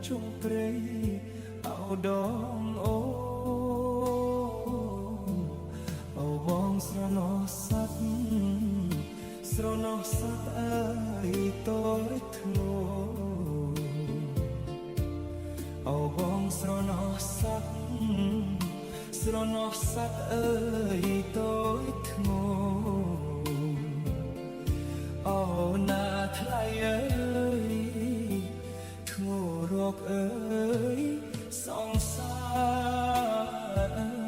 ជុំព្រៃអោដងអូអូបងស្រណោះសັດស្រណោះសັດអើយតើធ្ងោអូបងស្រណោះសັດស្រណោះសັດអើយតើធ្ងោអូណាថ្លៃអើយធ្ងោរកអើយសងសារ